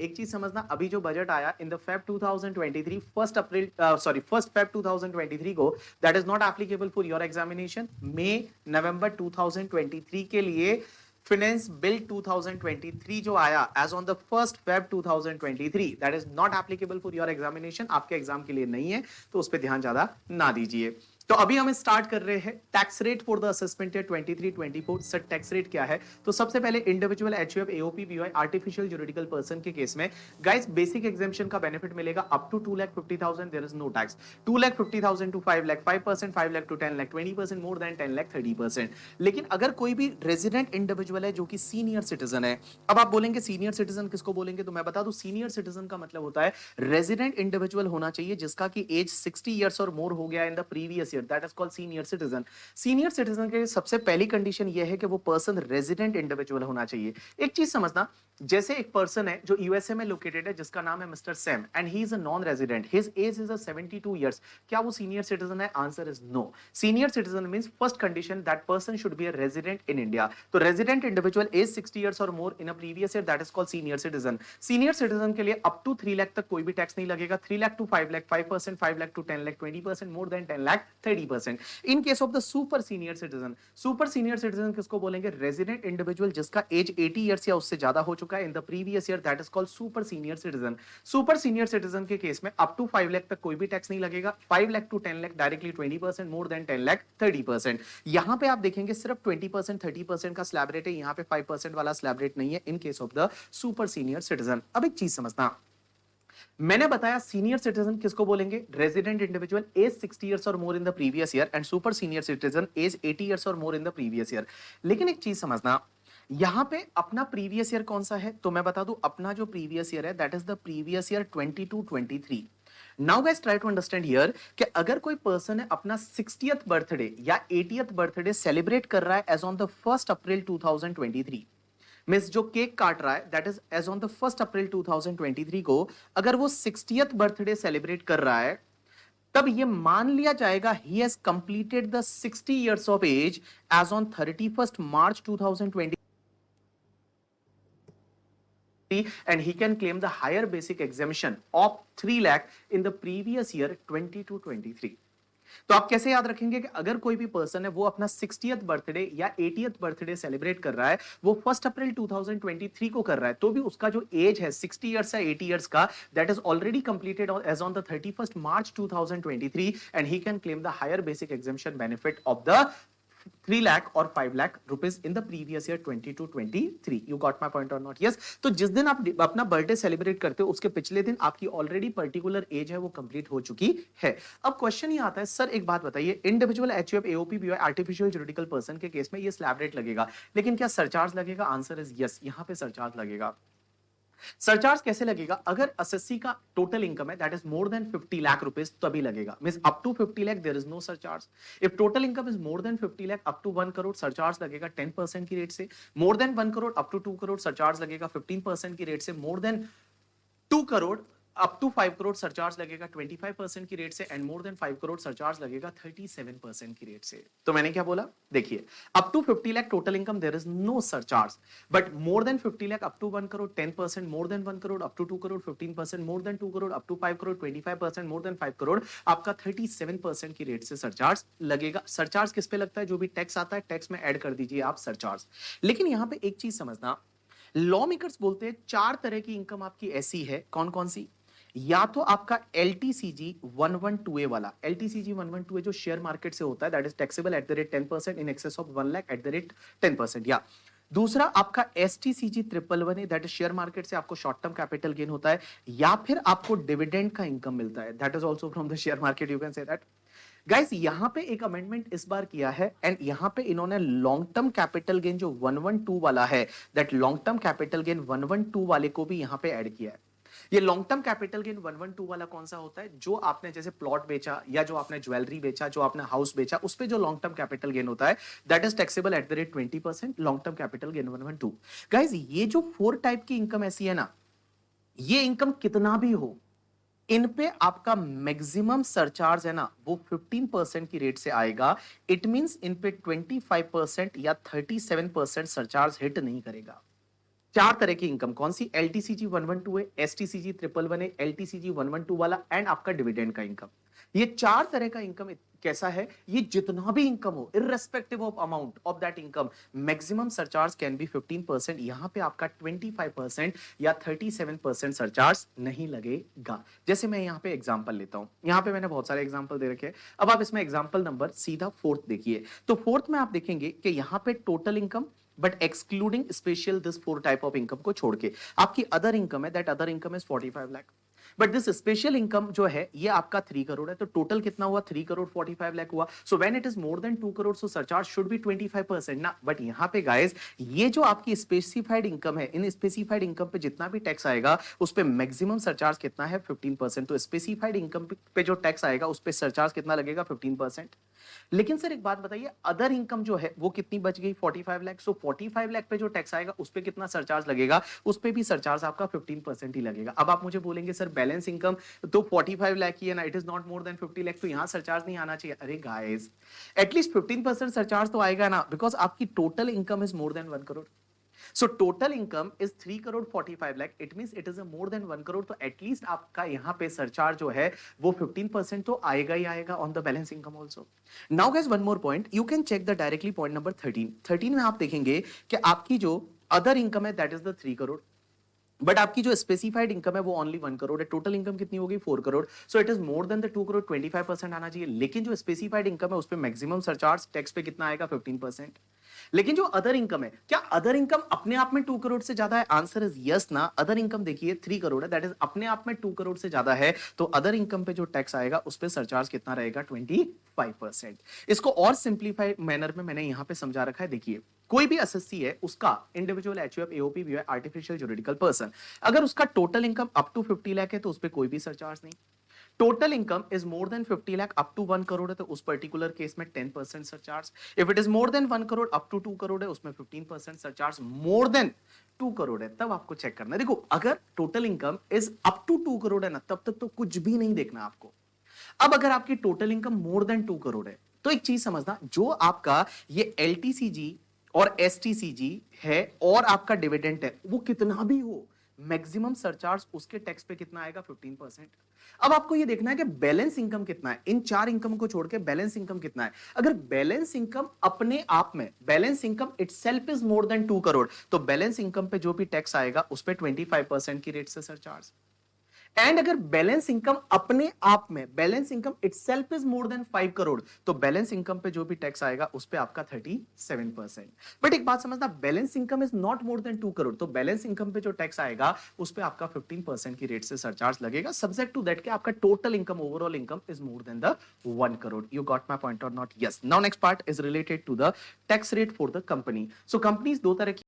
एक चीज समझना, अभी जो बजट आया in the Feb 2023 first Feb 2023 को, that is not applicable for your examination. मई नवंबर 2023 के लिए फिनेंस बिल 2023 जो आया as on the first Feb 2023, that is not applicable for your examination, आपके एग्जाम के लिए नहीं है, तो उस पर ध्यान ज्यादा ना दीजिए। तो अभी हम स्टार्ट कर रहे हैं tax rate for the assessment year 23-24। Sir tax rate क्या है? तो सबसे पहले individual, HUF, AOP, BOI, artificial juridical person के केस में गाइस बेसिक एग्जामेशन का बेनिफिट मिलेगा up to 2,50,000, there is no tax. 2,50,000 to 5 lakh 5%, 5 lakh to 10 lakh 20%, more than 10 lakh 30%। लेकिन अगर कोई भी रेजिडेंट इंडिविजुअल है जो कि सीनियर सिटीजन है, अब आप बोलेंगे सीनियर सिटीजन किसको बोलेंगे, तो मैं बता दूं सीनियर सिटीजन का मतलब होता है रेजिडेंट इंडिविजुअल होना चाहिए जिसका की एज 60 ईयर्स और मोर हो गया इन the previous year, that is called senior citizen. Senior citizen के सबसे पहली कंडीशन यह है कि वो पर्सन रेजिडेंट इंडिविजुअल होना चाहिए। एक चीज समझना, जैसे एक पर्सन है जो यूएसए में लोकेटेड है जिसका नाम है Mister Sam and he is a non resident, his age is 72 years, क्या वो सीनियर सिटीजन है? Answer is no. Senior citizen means first condition that person should be a resident in India. तो resident individual age 60 years और more in a previous year, that is called senior citizen. Senior citizen के लिए up to 3 lakh तक कोई भी tax नहीं लगेगा। 3 lakh to 5 lakh 5%, 5 lakh to 10 lakh 20%, more than 10 lakh 30%। In case of the super senior citizen, super senior citizen किसको बोलेंगे? रेजिडेंट इंडिविजुअल जिसका एज 80 ईयर्स या उससे ज्यादा हो चुका है in the previous year, that is called super senior citizen. Super senior citizen के केस में अप टू 5 लाख तक कोई भी टैक्स नहीं लगेगा। 5 lakh to 10 lakh directly 20%, more than 10 lakh 30%। यहां पे आप देखेंगे सिर्फ 20% 30% का स्लैब रेट है, यहां पे 5% वाला स्लैब रेट नहीं है इन case of the super senior citizen. अब एक चीज समझना, मैंने बताया सीनियर सिटीजन किसको बोलेंगे? रेजिडेंट इंडिविजुअल एज 60 इयर्स और more in the previous year, and super senior citizen age 80 years और more in the previous year. लेकिन एक चीज समझना, यहां पे अपना प्रीवियस ईयर कौन सा है? तो मैं बता दूं, अपना जो प्रीवियस ईयर है that is the previous year 22-23। Now guys try to understand here कि अगर कोई पर्सन है अपना 60th बर्थडे या 80th बर्थडे सेलिब्रेट कर रहा है एज ऑन द 1 अप्रैल 2023, मिस जो केक काट रहा है that is age on the 1 April 2023 को, अगर वो 60th बर्थडे सेलिब्रेट कर रहा है, तब ये मान लिया जाएगा he has completed the 60 years of age age on 31st March 2020, and he can claim the higher basic exemption of 3 lakh in the previous year 22-23। तो आप कैसे याद रखेंगे कि अगर कोई भी पर्सन है वो अपना 60th बर्थडे या 80th बर्थडे सेलिब्रेट कर रहा है, वो 1 अप्रैल 2023 को कर रहा है, तो भी उसका जो एज है 60 इयर्स या 80 इयर्स का, that is already completed age on the 31st March 2023, and he can claim the higher basic exemption benefit of the 3 lakh or 5 lakh rupees in the previous year 22-23। You got my point or not? Yes। तो जिस दिन आप अपना birthday celebrate करते हो उसके पिछले दिन आपकी ऑलरेडी पर्टिकुलर एज है वो कंप्लीट हो चुकी है। अब क्वेश्चन ये आता है, सर एक बात बताइए, individual, HUF, AOP, BOI, artificial juridical person के केस में ये स्लैब रेट लगेगा, लेकिन क्या सरचार्ज लगेगा? आंसर इज यस, यहां पे सरचार्ज लगेगा। सरचार्ज कैसे लगेगा? अगर एसएससी का टोटल इनकम है that is more than 50 lakh rupees तभी लगेगा। Means up to 50 lakh there is no surcharge. If total income is more than 50 lakh up to 1 crore, surcharge लगेगा 10% की रेट से। More than 1 crore up to 2 crore surcharge लगेगा 15% की रेट से। More than 2 crore up to 5 crore surcharge लगेगा 25% की रेट से, and more than 5 crore surcharge लगेगा 37% की रेट से। तो मैंने क्या बोला? देखिए, up to 50 lakh total income there is no surcharge, but more than 50 lakh up to 1 crore 10%, more than 1 crore up to 2 crore 15%, more than 2 crore up to 5 crore 25%, more than 5 crore आपका 37% की रेट से सरचार्ज लगेगा। सरचार्ज किस पे लगता है? जो भी टैक्स आता है टैक्स में ऐड कर दीजिए आप सरचार्ज। लेकिन यहां पे एक चीज समझना, लॉ मेकर्स बोलते हैं 4 तरह की इनकम आपकी ऐसी है, कौन कौन सी? या तो आपका LTCG 112A वाला, LTCG 112A जो शेयर मार्केट से होता है that is taxable at the rate 10% in excess of 1 lakh at the rate 10%। या दूसरा आपका STCG 111A that is share market से आपको शॉर्ट टर्म कैपिटल गेन होता है, या फिर आपको डिविडेंड का इनकम मिलता है that is also from the share market, you can say that. Guys यहां पे एक अमेंडमेंट इस बार किया है, एंड यहां पे इन्होंने लॉन्ग टर्म कैपिटल गेन जो 112 वाला है, that long term capital gain 112 वाले को भी यहां पे ऐड किया है। ये लॉन्ग टर्म कैपिटल गेन 112 वाला कौन सा होता है? जो आपने जैसे प्लॉट बेचा, या जो आपने ज्वेलरी बेचा, जो आपने हाउस बेचा, उस पे जो लॉन्ग टर्म कैपिटल गेन होता है that is taxable at the rate 20%, long term capital gain 112। Guys ये जो 4 टाइप की इनकम ऐसी है ना, ये इनकम कितना भी हो, इन पे आपका मैक्सिमम सरचार्ज है ना वो 15% की रेट से आएगा। इट मींस इन पे 25% या 37% सरचार्ज हिट नहीं करेगा। चार तरह की इनकम कौन सी, एलटीसीजी 112 है, एसटीसीजी 111 है, एलटीसीजी 112 वाला एंड आपका डिविडेंड का इनकम। ये चार तरह का इनकम कैसा है, ये जितना भी इनकम हो irrespective of amount of that income, maximum surcharge can be 15%। यहां पे आपका 25% या 37% सरचार्ज नहीं लगेगा। जैसे मैं यहां पे एग्जांपल लेता हूं, यहां पे मैंने बहुत सारे एग्जांपल दे रखे हैं। अब आप इसमें एग्जांपल नंबर सीधा फोर्थ देखिए। तो फोर्थ में आप देखेंगे कि यहां पे total income but excluding special this four type of income को छोड़ के आपकी अदर इनकम है, that other income is 45 lakh. But this special income जो है ये आपका 3 करोड़ है, तो टोटल कितना हुआ, 3 करोड़ 45 लाख हुआ। So when it is more than 2 crore so surcharge should be 25% ना। बट यहां पे गाइस ये जो आपकी स्पेसिफाइड इनकम है, इन स्पेसिफाइड इनकम पे जितना भी टैक्स आएगा उस पे मैक्सिमम सरचार्ज कितना है, 15%। तो स्पेसिफाइड इनकम पे जो टैक्स आएगा उस पे सरचार्ज कितना लगेगा, 15%। लेकिन सर एक बात बताइए, अदर इनकम जो है वो कितनी बच गई, 45 लाख। सो 45 लाख पे जो टैक्स आएगा उस पे कितना सरचार्ज लगेगा, उस पे भी सरचार्ज आपका 15% ही लगेगा। अब आप मुझे बोलेंगे सर बैलेंस इनकम तो 45 लाख की है ना, it is not more than 50 lakh, तो यहां सरचार्ज नहीं आना चाहिए। अरे गाइस एटलीस्ट 15% सरचार्ज तो आएगा ना, बिकॉज आपकी total income is more than 1 crore. So total income is 3 crore 45 lakh. It means it is a more than 1 crore. तो एटलीस्ट आपका यहाँ पे सरचार्ज जो है वो 15% तो आएगा ही आएगा on the balance income also. Now guys one more point, you can check the directly point number 13 में आप देखेंगे कि आपकी जो अदर इनकम है that is the 3 crore, but आपकी जो स्पेसिफाइड इनकम है वो ओनली 1 करोड़ है। टोटल इनकम कितनी होगी, 4 crore. So it is more than the 2 crore, 25% आना चाहिए। लेकिन जो स्पेसिफाइड इनकम है उस पे मैक्सिमम सरचार्ज टैक्स पे कितना आएगा, 15%। लेकिन जो अदर इनकम है, क्या अदर इनकम अपने आप में 2 करोड़ से ज्यादा है, आंसर इज यस ना। अदर इनकम देखिए 3 करोड़ है, दैट इज अपने आप में 2 करोड़ से ज्यादा है, तो अदर इनकम पे जो टैक्स आएगा उस पे सरचार्ज कितना रहेगा, 25%। इसको और सिंप्लीफाइड मैनर में मैंने यहां पे समझा रखा है। देखिए कोई भी एसएससी है उसका इंडिविजुअल एचयूएफ एओपी भी है, आर्टिफिशियल जुरिडिकल पर्सन, अगर उसका total income up to 50 lakh है तो उस पे कोई भी सरचार्ज नहीं। Total income is more than 50 lakh up to 1 crore है तो उस पर्टिकुलर केस में 10% surcharge. If it is more than 1 crore up to 2 crore है उसमें 15% सरचार्ज। मोर देन 2 करोड़ है तब आपको चेक करना है। देखो अगर total income is up to 2 crore है ना, तब तक तो कुछ भी नहीं देखना आपको। अब अगर आपकी टोटल इनकम मोर देन 2 करोड़ है तो एक चीज समझना, जो आपका ये एलटीसीजी और एसटीसीजी है और आपका डिविडेंड है वो कितना भी हो, मैक्सिमम सरचार्ज उसके टैक्स पे कितना आएगा, 15%। अब आपको ये देखना है कि बैलेंस इनकम कितना है, इन चार इनकम को छोड़ के बैलेंस इनकम कितना है। अगर बैलेंस इनकम अपने आप में, balance income itself is more than 2 crore, तो बैलेंस इनकम पे जो भी टैक्स आएगा उस पे 25% की रेट से सरचार्ज। एंड अगर बैलेंस इनकम अपने आप में, balance income itself is more than 5 crore, तो बैलेंस इनकम पे जो भी टैक्स आएगा उस पे आपका 37%। बट एक बात समझना, balance income is not more than 2 crore, तो बैलेंस इनकम पे जो टैक्स आएगा उस पे आपका 15% की रेट से सरचार्ज लगेगा, सब्जेक्ट टू दैट कि आपका total income, overall income is more than the 1 crore. You got my point or not? Yes. Now next part is related to the tax rate for the company. So companies दो तरह की